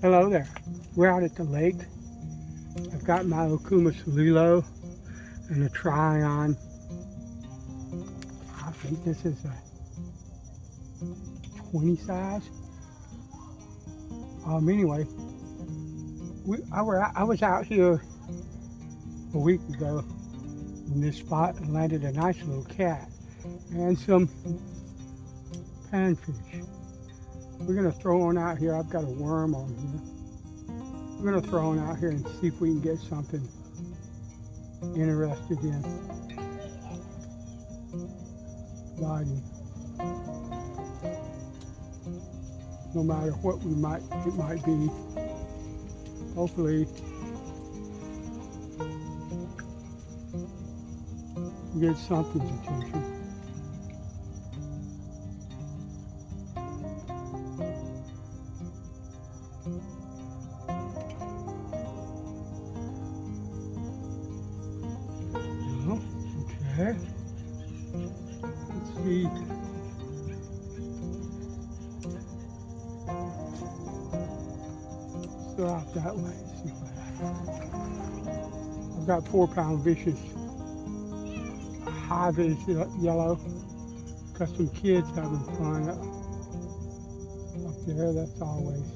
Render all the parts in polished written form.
Hello there. We're out at the lake. I've got my Okuma Solilo and a Tryon. I think this is a 20 size. Anyway, I was out here a week ago in this spot and landed a nice little cat and some panfish. We're gonna throw one out here. I've got a worm on here. We're gonna throw one out here and see if we can get something interested in biting. No matter what it might be. Hopefully get something's attention. No, okay. Let's see. Go out that way. See what happens. I've got 4-pound vicious high vis yellow. Got some kids having fun up there. That's always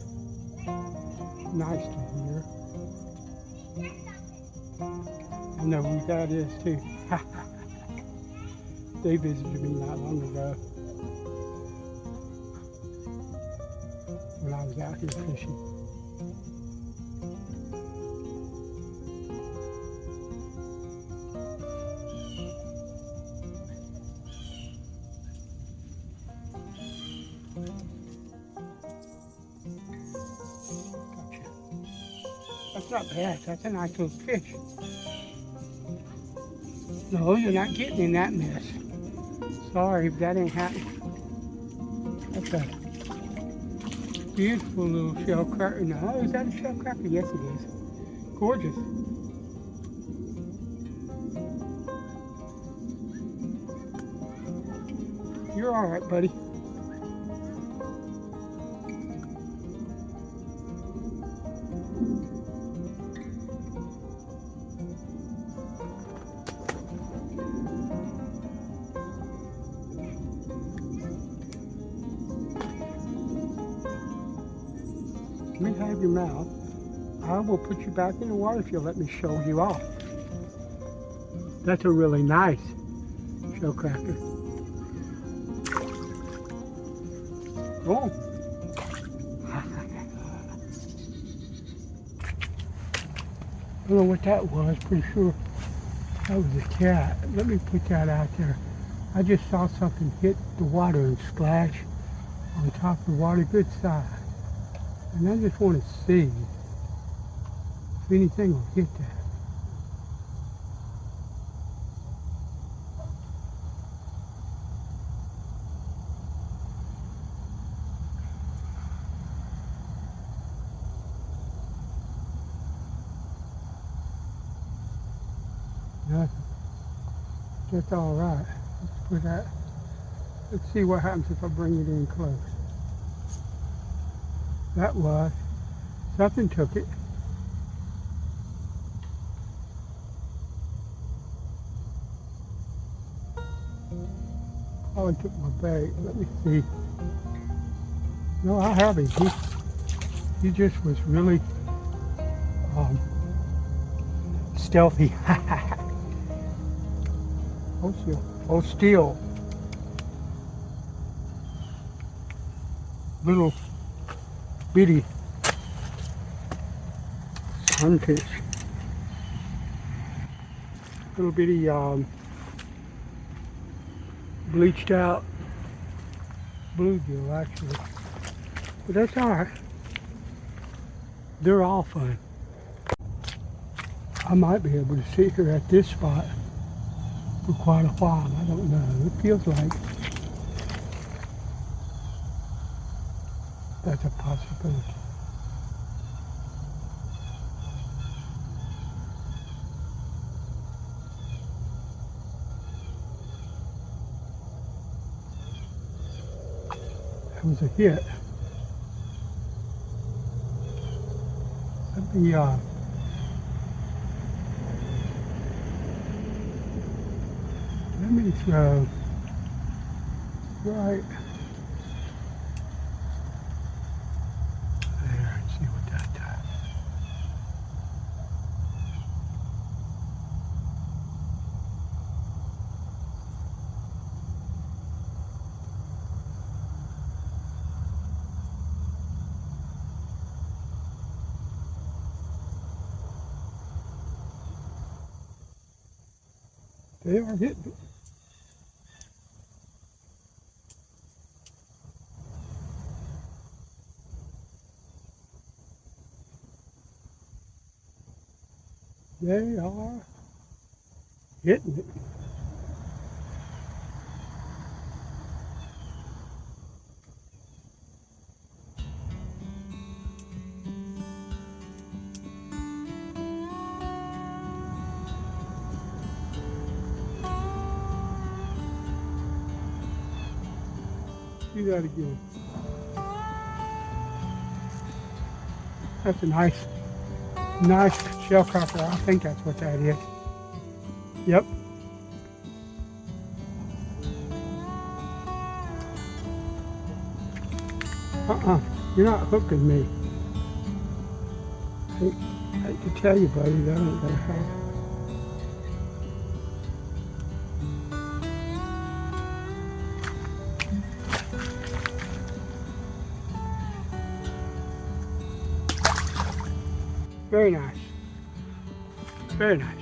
nice to hear. I know who that is too. They visited me not long ago when I was out here fishing. Gotcha. That's not bad. That's a nice little fish. No, you're not getting in that mess. Sorry if that ain't happening. That's a beautiful little shell cracker. No, is that a shell cracker? Yes, it is. Gorgeous. You're all right, buddy. Let me have your mouth. I will put you back in the water if you'll let me show you off. That's a really nice shell cracker. Oh. I don't know what that was. Pretty sure that was a cat. Let me put that out there. I just saw something hit the water and splash on top of the water. Good size. And I just want to see if anything will hit that. Nothing. That's all right. Let's put that. Let's see what happens if I bring it in close. That was. Something took it. Probably took my bait. Let me see. No, I haven't. He just was really stealthy. Oh, still. Little bitty sunfish. Little bitty bleached out bluegill actually. But that's alright. They're all fun. I might be able to sit here at this spot for quite a while. I don't know. It feels like that's a possibility. That was a hit. The let me throw right there and see what that does. They are hitting it. They are hitting it. Do that again. That's a nice shell cracker. I think that's what that is. Yep. You're not hooking me. I hate to tell you, buddy, that ain't gonna help. Very nice. Very nice.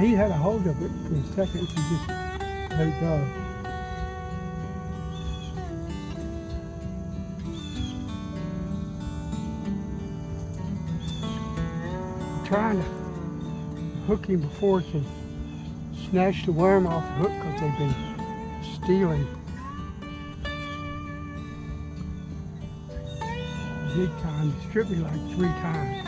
He had a hold of it for a second. He just let it go. I'm trying to hook him before he can snatch the worm off the hook because they've been stealing big time. He stripped me like 3 times.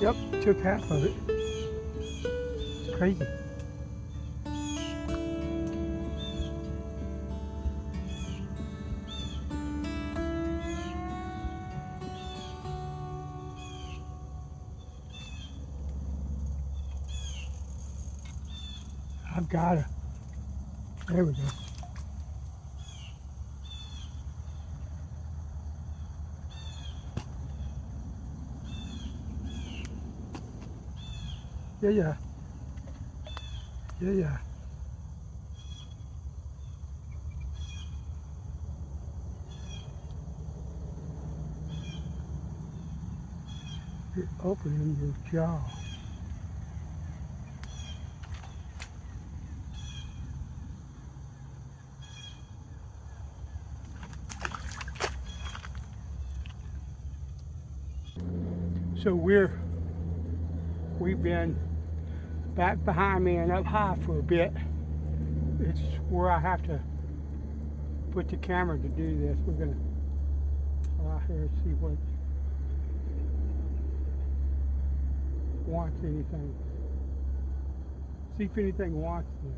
Yep, took half of it. It's crazy. I've got it. There we go. Yeah. You're opening your jaw. So we've been back behind me and up high for a bit. It's where I have to put the camera to do this. We're gonna go out here and see what wants anything. See if anything wants this.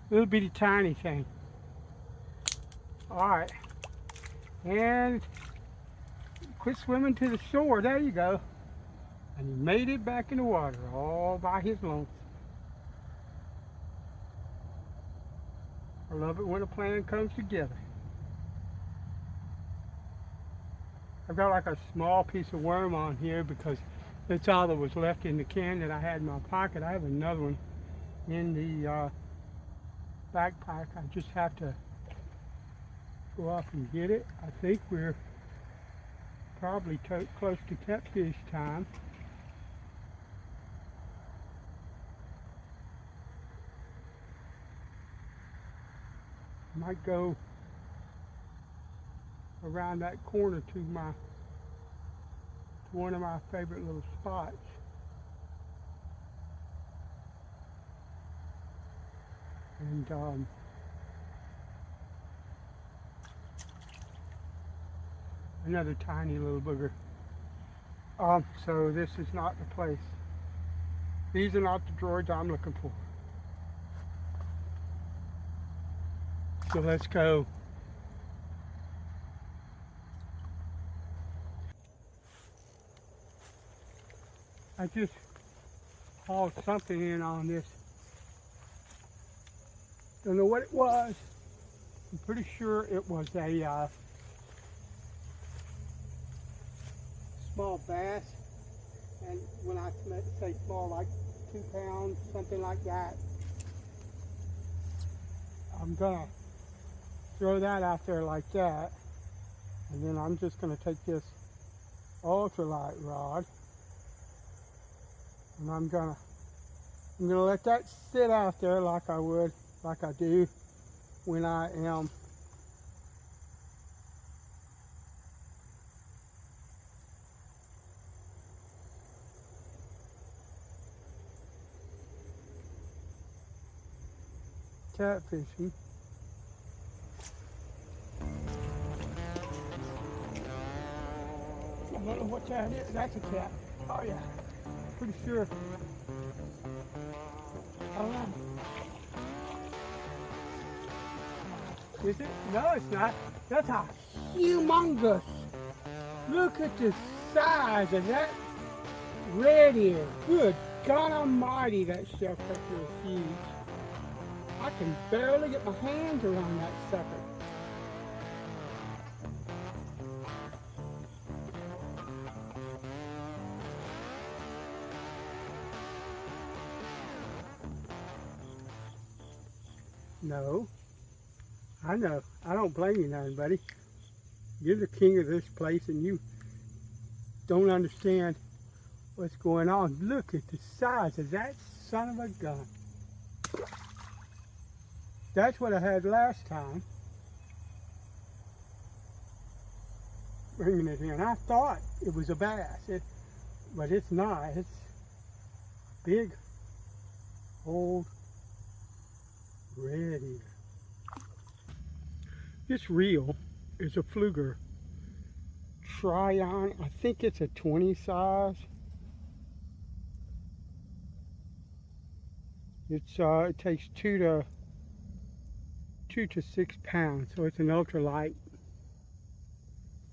Little bitty tiny thing. All right, and quit swimming to the shore. There you go. And he made it back in the water all by his lonesome. love it when a plan comes together. I've got like a small piece of worm on here because that's all that was left in the can that I had in my pocket. I have another one in the backpack. I just have to go off and get it. I think we're probably close to catfish time. Might go around that corner to one of my favorite little spots. And another tiny little booger. So this is not the place. These are not the droids I'm looking for. So let's go. I just hauled something in on this. Don't know what it was. I'm pretty sure it was a small bass. And when I say small, like 2 pounds, something like that. I'm gonna throw that out there like that. And then I'm just gonna take this ultralight rod. And I'm gonna let that sit out there like I do when I am catfishing. I don't know what that is. That's a cat. Oh yeah. Pretty sure. I don't know. Is it? No, it's not. That's a humongous. Look at the size of that red ear. Good God Almighty, that sucker is huge. I can barely get my hands around that sucker. No, I know. I don't blame you none, buddy. You're the king of this place and you don't understand what's going on. Look at the size of that son of a gun. That's what I had last time. Bringing it in. I thought it was a bass, but it's not. It's big, old red ear. This reel is a Pflueger Trion. I think it's a 20 size. It takes 2 to 6 pounds, so it's an ultralight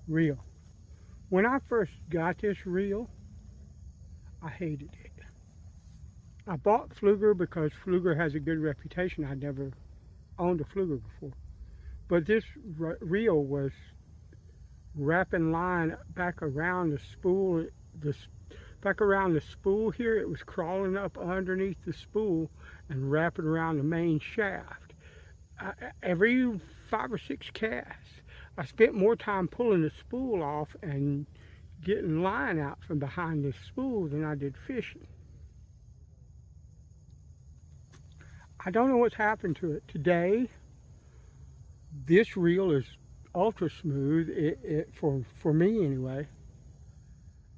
reel. When I first got this reel, I hated it. I bought Pflueger because Pflueger has a good reputation. I'd never owned a Pflueger before. But this reel was wrapping line back around the spool, back around the spool here. It was crawling up underneath the spool and wrapping around the main shaft. Every 5 or 6 casts, I spent more time pulling the spool off and getting line out from behind the spool than I did fishing. I don't know what's happened to it. Today, this reel is ultra smooth, for me anyway.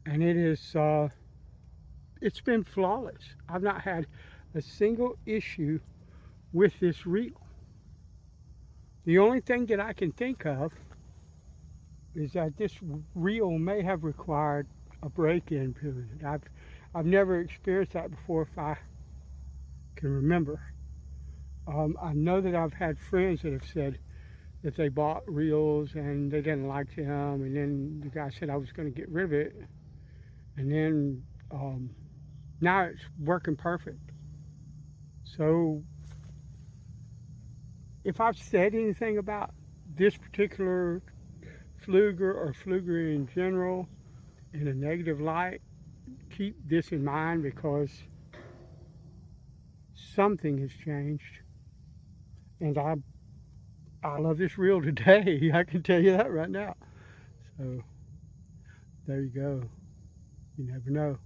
And it is, it's been flawless. I've not had a single issue with this reel. The only thing that I can think of is that this reel may have required a break-in period. I've never experienced that before, if I can remember. I know that I've had friends that have said that they bought reels and they didn't like them, and then the guy said I was going to get rid of it, and then now it's working perfect. So if I've said anything about this particular Pflueger or Pflueger in general in a negative light, keep this in mind because something has changed. And I love this reel today. I can tell you that right now. So there you go. You never know.